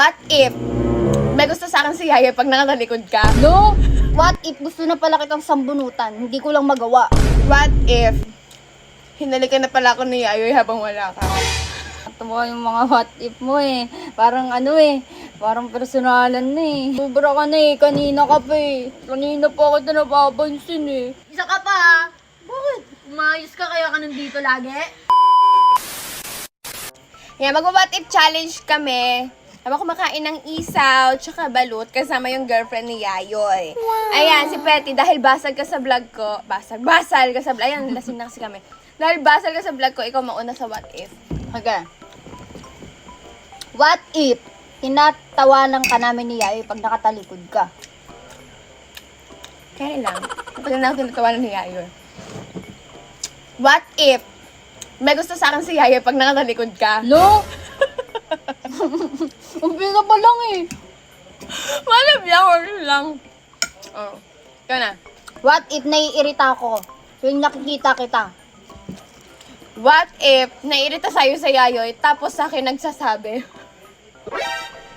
What if may gusto sa akin si Yaya pag nakatalikod ka? No? What if gusto na pala kitang sambunutan, hindi ko lang magawa? What if hinalikan na pala ako ni Yayoy habang wala ka? Tama yung mga what if mo eh. Parang parang personalan na eh. Sobra ka na eh, kanina ka pa eh. Kanina pa kita napapansin eh. Isa ka pa. Bakit? Umayos ka kaya ka nandito lagi? Yeah, mag-what if challenge kami. Habang kumakain ng isaw, tsaka balut, kasama yung girlfriend ni Yayoy. Wow. Ayan, si Petty, dahil basag ka sa vlog ko, basal ka sa vlog, ayan, lasing na kasi kami. Dahil basal ka sa vlog ko, ikaw mauna sa what if. Okay. What if tinatawanan ka namin ni Yayoy pag nakatalikod ka? Kaya lang, kapag na ako tinatawanan ni Yayoy. What if may gusto sa akin si Yayoy pag nakatalikod ka? No? Umpisa pa lang eh. Malab lang. Oh, ikaw na. What if naiirita ako tuwing nakikita kita? What if naiirita sa'yo sa Yayoy, tapos sa akin nagsasabi?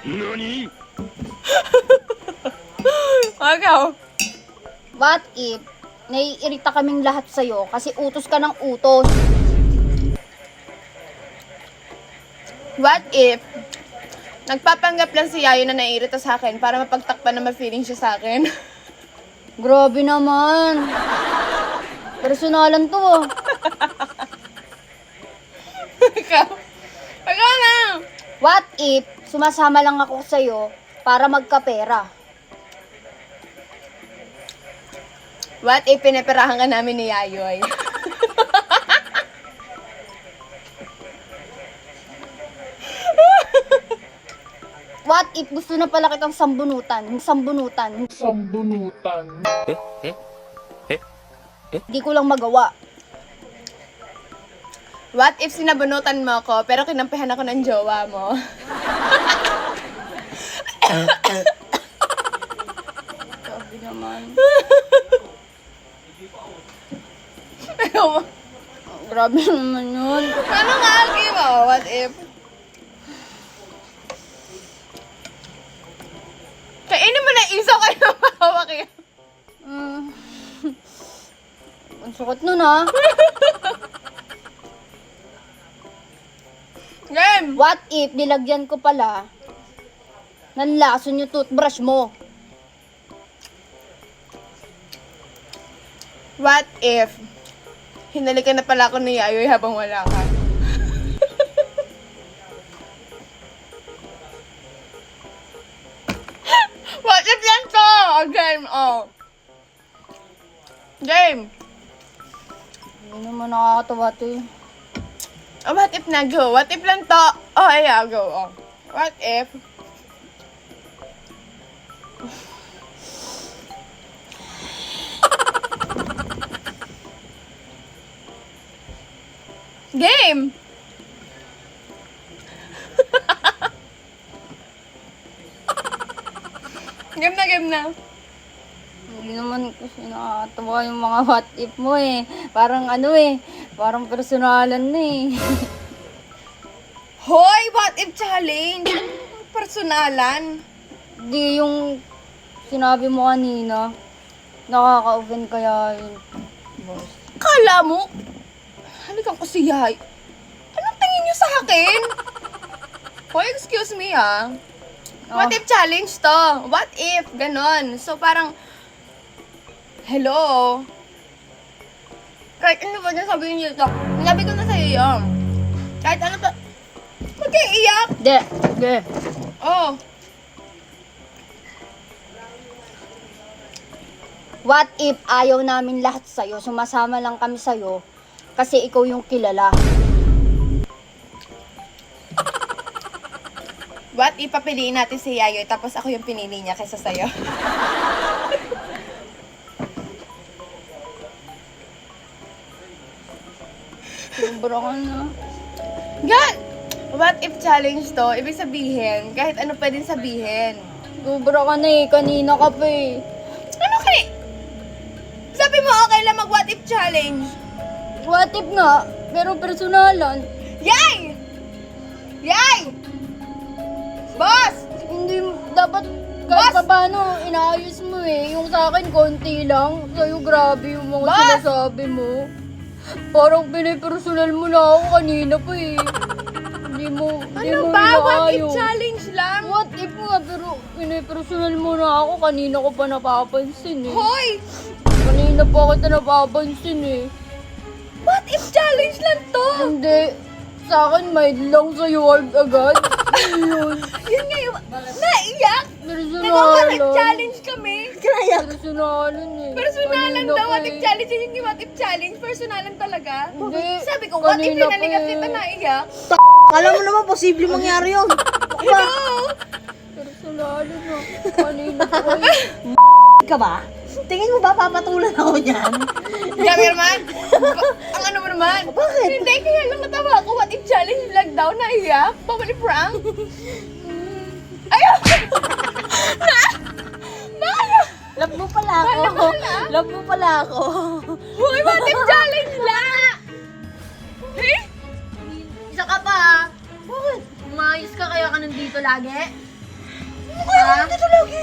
NANI?! Ikaw. What if naiirita kaming lahat sa'yo kasi utos ka ng utos? What if nagpapanggap lang si Yayoy na naiirita sa akin para mapagtakpan na ma-feeling siya sa akin? Grabe naman. Personalan to ah. Ikaw. Ikaw na. What if sumasama lang ako sa'yo para magkapera? What if pinaperahan ka namin ni Yayoy? What if gusto na pala kitang sambunutan? Hindi ko lang magawa. What if sinabunutan mo ako pero kinampihan ako ng jowa mo? Grabe naman. Grabe naman yun. Ano nga algi mo? What if? Kainin mo na isaw kayo mahawak yun. Ang sukot nun ah. Game! What if nilagyan ko pala ng lason yung toothbrush mo? What if hinalikan na pala ako ni Yayoy habang wala ka? What if yan to? Game, oh. Game. Hindi naman nakakatawa to eh. Oh, what if na, go? What if lang to? Oh, yeah, go, oh. What if? Game! Game na. Hindi naman kasi nakakatawa yung mga what if mo eh. Parang parang personalan na eh. Hoy, what if challenge? Personalan. Di yung sinabi mo kanina, nakaka-open kaya yun. Boss. Kala mo? Halikan ko si Yay. Anong tingin niyo sa akin? Hoy, excuse me ah. What if challenge to? What if? Ganon. So parang, hello? Kahit ano ba niya sabihin niyo ito? Sinabi ko na sa'yo yun. Kahit ano pa, huwag kayo iyak. De. Oh. What if ayaw namin lahat sa'yo, sumasama lang kami sa'yo, kasi ikaw yung kilala? What if papiliin natin si Yayoy tapos ako yung pinili niya kaysa sa'yo? Sobra ka na. God! What if challenge to? Ibig sabihin, kahit ano pwedeng sabihin. Sobra ka na eh, kanina ka pa eh. Ano kaya? Sabi mo okay lang mag what if challenge? What if nga, pero personalan. Yay! Yay! Boss! dapat kahit pa paano, inaayos mo eh. Yung sa akin, konti lang. Sa'yo, grabe yung mga Boss! sinasabi mo. Parang pinipersonal mo na ako kanina pa eh. Hindi mo Ano ba? What if inaayos. challenge lang? What if nga, pero pinipersonal mo na ako. Kanina ko pa napapansin eh. Hoy! Kanina pa kita napapansin eh. What if challenge lang to? Hindi. Sa akin, mild lang sa'yo agad. Yun. Yun nga yung... Naiyak! Nag-what if Personalan. challenge kami. Personalan eh. Personalan Kanina daw, pa what if eh. challenge. Yun yung what if challenge. Personalan talaga. Hindi. Sabi ko, what if Kanina pa hinalikat eh. kita naiyak? Kala mo naman, posible mangyari yun. Ito! Personalan na. Kanina pa eh. Ka ba? Tingin mo ba papatulan ako niyan? Grabe naman! Ang ano mo naman? Bakit? Hindi, kaya lang natawa ako. What if challenge vlog daw naiyak? Pabali prank? Ayun! Bakit? Love mo pala ako. Wala. Love mo pala ako. Hoy, what if challenge lang? Eh? Isa ka pa. Bakit? Umayos ka kaya ka nandito lagi? Kaya ka nandito lagi.